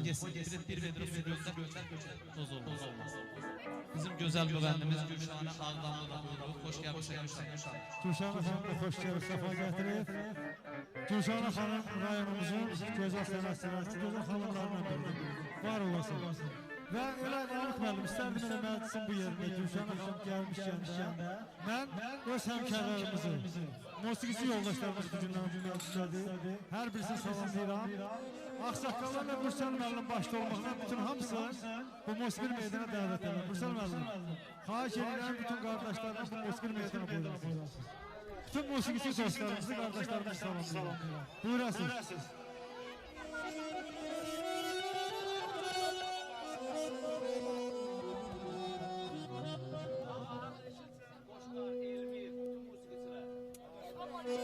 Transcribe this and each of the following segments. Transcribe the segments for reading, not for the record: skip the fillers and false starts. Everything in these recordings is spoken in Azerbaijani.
yesin. Bir vedre su gözler toz olmaz. Bizim güzel müğennimiz Gülşahane Ağdamlı da buyurdu. Hoş gelmişsin Gülşah. Gülşahane xanım da xoş gəlib, səfa gətirib. Gülşahane xanım rayonumuzun gözəl sənətçiləri, gözəl xanımlarından biridir. Var olasın. Və elə Namık müəllim, istərdim elə məclisin bu yerində Gülşahane xanım gəlmişkən də mən öz həmkarlarımızı, musiqisi yoldaşlarımız bu gündən məclisdədir. Hər birisini salamlayıram. Ağsaqqallarla Mürsəl müəllim başda olmaqla bütün hamısı bu musiqi meydana dəvət edir. Mürsəl müəllim, xahiş edirəm bütün qardaşlarımız bu musiqi meydana buyurasınız. Bütün musiqisi dostlarımızı, qardaşlarımızı salamlayıram. Buyurasınız.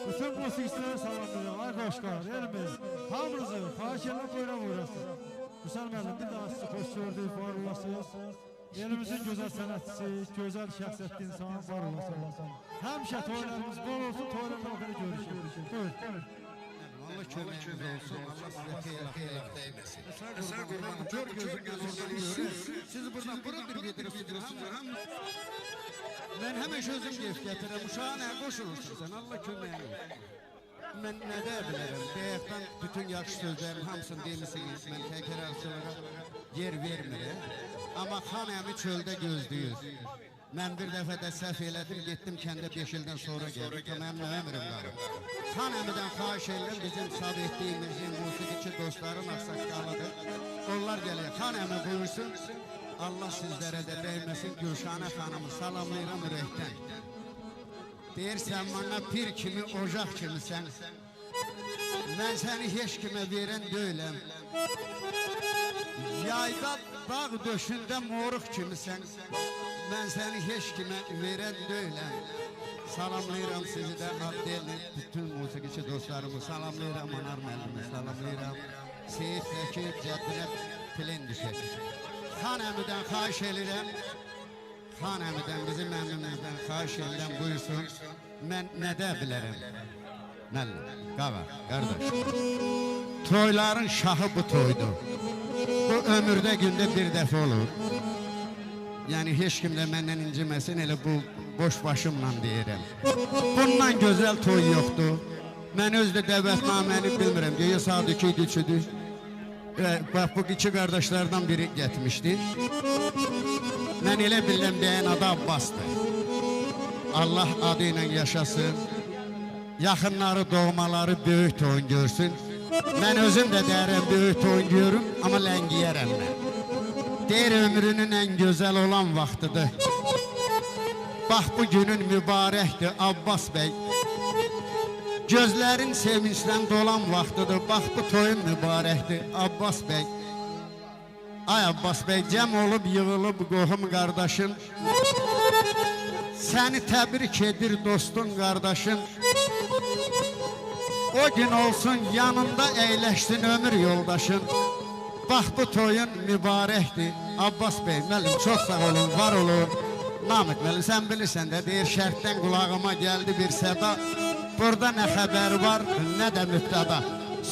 Bütün musiqisiləri salamlayıram. Ay Qoşqar, Elmi, hamınızı xahiş edirəm buyurasınız. Mürsəl müəllim, bir daha sizi xoş gördük, var olasınız. Elimizin gözəl sənətçisi, gözəl şəxsiyyətli insan var olasın. Həmişə toylarımız bol olsun, toylarla o qədər görüşürük. Buyur. Allah köməyiniz olsun, Allah sizə xeylaq dəyməsin. Əsər qurbanım, gör gözümdən oradan görür. Siz buradan bir gedirsiniz. Mən həmişə özüm gətirəm, uşağa nə qoşulursun sən, Allah köməyini olsun. Mən nə deyə bilərəm, bayaqdan bütün yaxşı sözlərin hamısını demişsiniz, mən təkrarçılığa yer vermirəm. Amma xan əmi çöldə gözləyir. Mən bir dəfə də səhv elədim, getdim kəndə 5 ildən sonra gəldim, mənim ömrüm qalıb. Xan əmidən xahiş edirəm, bizim sab etdiyimizin musiqiçi dostların ağsaqqalıdır. Onlar gəlir, xan əmi buyursun, Allah sizlərə də dəyməsin, Gülşahane xanımı salamlayıram ürəkdən. Deyirsən, bana pir kimi, ocaq kimisən. Mən səni heç kimə verən deyiləm. Yayda dağ döşündə moruq kimisən. Mən səni heç kimə verən deyiləm. Salamlayıram sizi də Abdelli, bütün musiqiçi dostlarımı salamlayıram, Anar müəllimi salamlayıram. Seyid Rəkib, Cəddinə Pilin düşər. Xan əmidən xahiş edirəm. Xan əmidən, bizim əmimizdən xahiş edirəm, buyursun. Mən nə də bilərəm? Müəllim, qağa, qardaş. Toyların şahı bu toydur. Bu ömürdə gündə bir dəfə olur. Yəni, heç kim də məndən inciməsin, elə bu boş başımla deyirəm. Bundan gözəl toy yoxdur. Mən özdə dəvətnaməni bilmirəm, ya saat 2-dir, 3-dür. Bax, bu iki qardaşlardan biri getmişdi. Mən elə biləm, bəyin adı Abbasdır. Allah adı ilə yaşasın. Yaxınları, doğmaları böyük toyun görsün. Mən özüm də deyərəm, böyük toyun görüm, amma ləngiyərəm mən. Deyir, ömrünün ən gözəl olan vaxtıdır. Bax, bu günün mübarəkdir, Abbas bəy. Gözlərin sevincdən dolan vaxtıdır. Bax, bu toyun mübarəkdir, Abbas bəy. Ay Abbas bəy, cəm olub, yığılıb qohum qardaşın. Səni təbrik edir dostun qardaşın. O gün olsun yanında əyləşsin ömür yoldaşın. Bax, bu toyun mübarəkdir, Abbas bəy. Müəllim, çox sağ olun, var olun. Namık müəllim, sən bilirsən də, deyir, şərtdən qulağıma gəldi bir səda. Burada nə xəbər var, nə də mübtəda.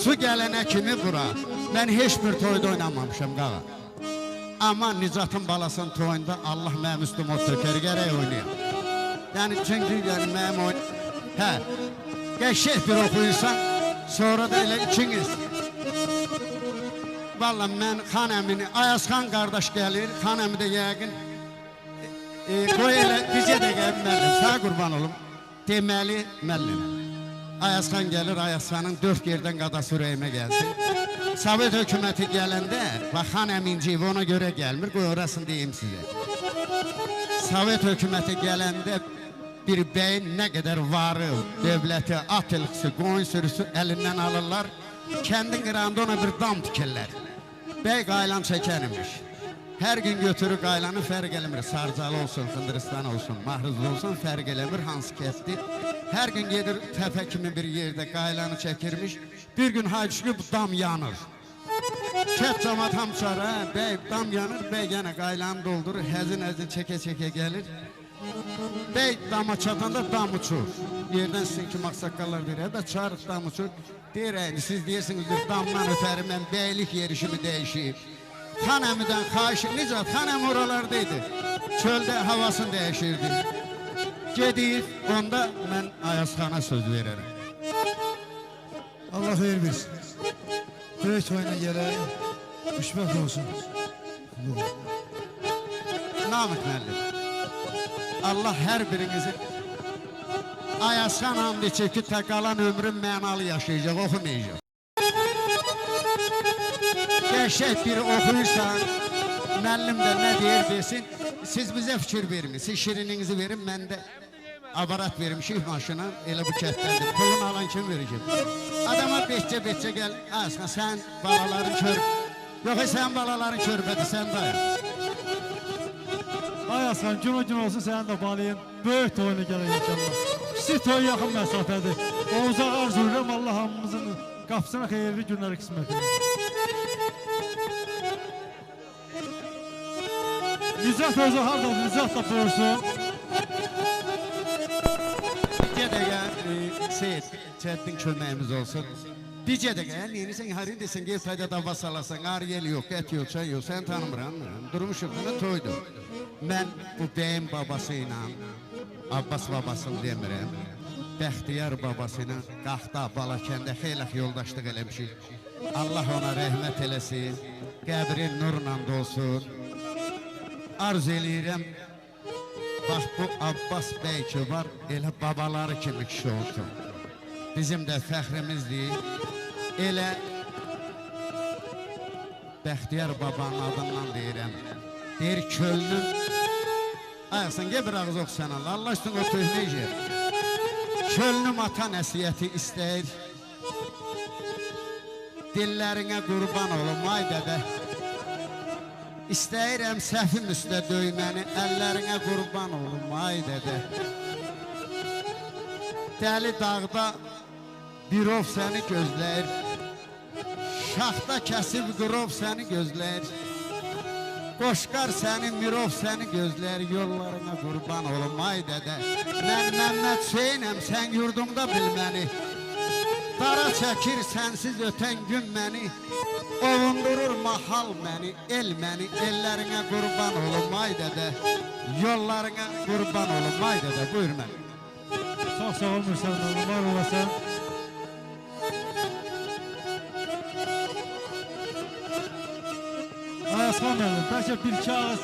Su gələnə kimi bura. Mən heç bir toyda oynamamışam, qağa. Amma Nicatın balasının toyunda Allah mənim üstüm o tökər, gərək oynayam. Yəni, çünki mənim oynayam. Hə, qəşək bir oxuyursan, sonra da elə ikiniz. Valla mən xan əmini, Ayazxan qardaş gəlir, xan əmi də yəqin. Qoy elə, bizə də gəlib müəllim, sağ qurban olum. Deməli, müəllim, Ayazxan gəlir, Ayazxanın 4 yerdən qadası ürəyimə gəlsin. Sovet hökuməti gələndə, bax, xan əminciyi ona görə gəlmir, qoy orasını deyim sizə. Sovet hökuməti gələndə bir bəyin nə qədər varı, dövləti, at ilqisi, qoyun sürüsü əlindən alırlar, kəndin qırağında ona bir dam tikirlər. Bəy qaylan çəkənmiş. Hər gün götürür qaylanı, fərq eləmir, Sarcalı olsun, Fındıristan olsun, Mahrızlı olsun, fərq eləmir, hansı kəsdir. Hər gün gedir təpə kimi bir yerdə qaylanı çəkirmiş, bir gün hayçıqıb dam yanır. Kət cəmat hamçara, bəy dam yanır, bəy yenə qaylanı doldurur, həzin çəkə-çəkə gəlir. Bəy dama çatanda dam uçur. yerdən sizin kimi ağsaqqallar deyir, həbə çağırıq damı üçün, deyir, siz deyirsiniz, damdan ötəri mən bəylik yerişimi dəyişiyib. Xan əmidən xahiş, Nicat, xan əmi oralardaydı, çöldə havasını dəyişirdi. Gedib, onda mən Ayazxana söz verərəm. Allah xeyir versin. Böyük oyuna gələk, düşmək olsun. Namık müəllim, Allah hər birinizi Ayazxan hamd içir ki, qalan ömrün mənalı yaşayacaq, oxumayacaq. Gerçək bir oxuyursan, müəllim də nə deyir desin, siz bizə fikir vermişsiniz, şirininizi verin, mən də aparat vermişik maşına, elə bu kətlərdir, pulunu alan kim verəcək? Adama betcə gəl, Ayazxan, sən balaların körp, yox, sən balaların körpədir, sən dayan. Ayazxan, gün olsun sənin də balayın, böyük toyunu gələk inşallah. Kiçik toy yaxın məsafədir. Oğuza arzulayıram, Allah hamımızın qapısına xeyirli günləri qismət edir. Nicat özü haradadır, Nicat da buyursun. Bir dəqiqə, Seyid, çətin köməyimiz olsun. Bir dəqiqə, neyinisən, harin desən, gel fayda dava salasan, ar yel yox, ət yox, çay yox, sən tanımıram. Durmuşum, nə toydu. Mən bu bəyin babası ilə, Abbas babasını demirəm, Bəxtiyar babası ilə Qaxda, Balakəndə xeylək yoldaşlıq eləmişik. Allah ona rəhmət eləsin, qəbrin nurla dolsun. Arz eləyirəm, bax bu Abbas bəy ki var, elə babaları kimi kişi olsun. Bizim də fəxrimizdir, elə Bəxtiyar babanın adından deyirəm. Deyir kölünün, ayaqsan, gel bir ağız oxusan Allah, Allah üstün o töhnəyəcək. Kölünüm ata nəsiyyəti istəyir, dillərinə qurban olum, ay dədə. İstəyirəm səhvim üstə döyməni, əllərinə qurban olum, ay dədə. Dəli dağda bir ov səni gözləyir, şaxta kəsib qırov səni gözləyir. Qoşqar səni, mirov səni gözləyir, yollarına qurban olum, ay dədə. Mən Məmməd Hüseynəm, sən yurdumda bil məni. Dara çəkir sənsiz ötən gün məni. Ovundurur mahal məni, el məni, ellərinə qurban olum, ay dədə. Yollarına qurban olum, ay dədə, buyur mən. Çox sağ olmuşsan, var olasan. Ayazxan müəllim, bəlkə bir kağız.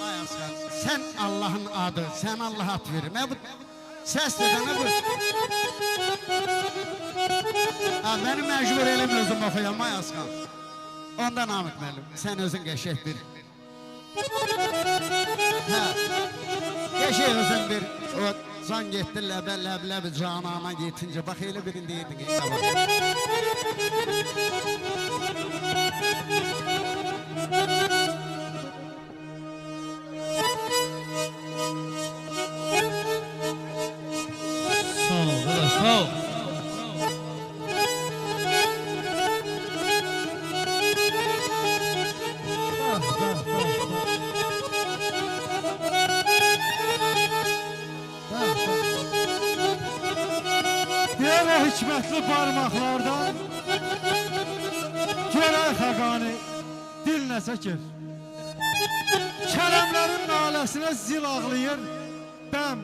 Ayazxan, sən Allahın adı, sən Allah ad verir. Səs dedənə bu. Məni məcbur eləm özüm oxuyam, Ayazxan. Onda Namık müəllim, sən özün qəşək bir. Qəşək özün bir. O can getdi ləbə canana yetincə. Bax elə birin deyirdin. Sağ ol, qardaş, sağ ol. Deyər o hikmətli parmaqlardan görək xəqani dil nə çəkir. Kələmlərin naləsinə zil ağlayır, bəm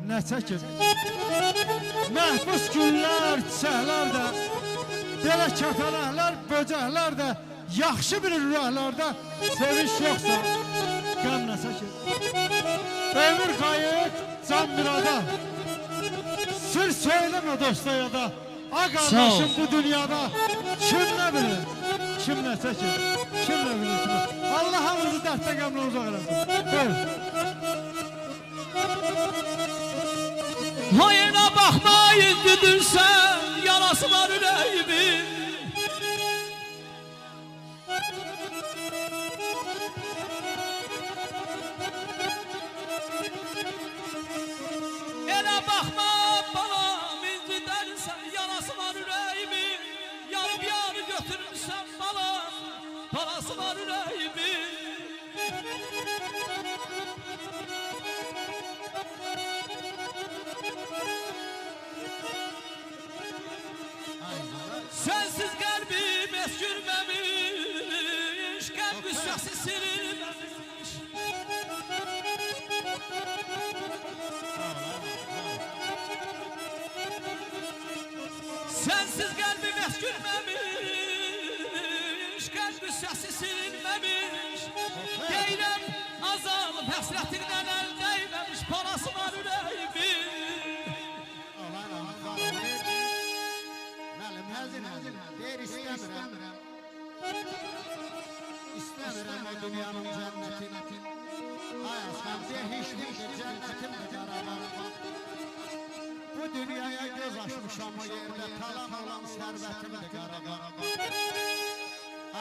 nə çəkir. Məhbus güllər, çiçəklər də, belə kəpələklər, böcəklər də, yaxşı bilir rühlərdə sevinç yoxsa qəm nə çəkir. Ömür qayıt, can burada, sır söyləmə dostaya da, a qardaşım bu dünyada kim nə bilir, kim nə çəkir, kim nə bilir, kim nə. Allah hamımızı dərddə qəmlə uzaq eləsin. Buyur. Hayına bakma yüzlüdürsen, yarası var yüreğimin. Ele bakma balam, yüzlüdürsen, yarası var yüreğimin. Yarım yarı götürürsen balam, parası var yüreğimin. Sensiz kalbim eskürmemiş, kalbi sesi silinmemiş. Deyirəm azalıb həsrətindən əl dəyməmiş, parası var ürəyimin. Aman aman Məlim həzin deyir istəmirəm. İstəmirəm o dünyanın cənnətini. Ay aslan de hiç değildir cennetimdir Qarabağ. Bu dünyaya göz açmışam o yerde talan olan servetimdir Qarabağ.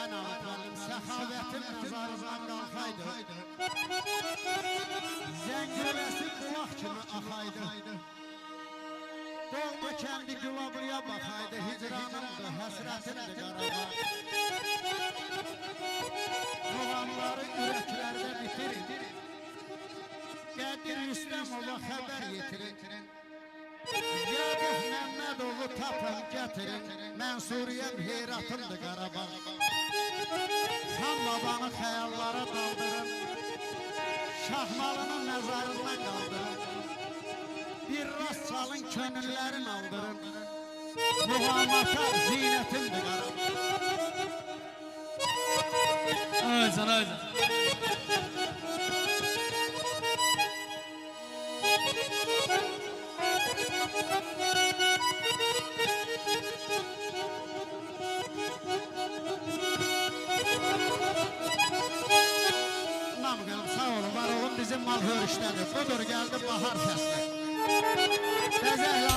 Ana müəllim səxavətim nazarından qalxaydı. Zəngələsi bulaq kimi axaydı. Doğma kendi gülablıya baxaydı. Hicranımdır, həsrətimdir Qarabağ. Muğamları ürəklərdə bitirin. Qədir Rüstəmova xəbər yetirin. Yaqub Məmmədovu tapın gətirin. Mənsuriyəm heyratımdır Qarabağ. Xan babanı xəyallara daldırın. Şahmalının məzarına qaldırın. Bir rast çalın könüllərin aldırın. Muğamata zinətimdir Qarabağ. Aycan, aycan. Namıqalım sağ olun, var olun bizim mal hörüşdədir. Budur geldi bahar fəsli. Bəzəklə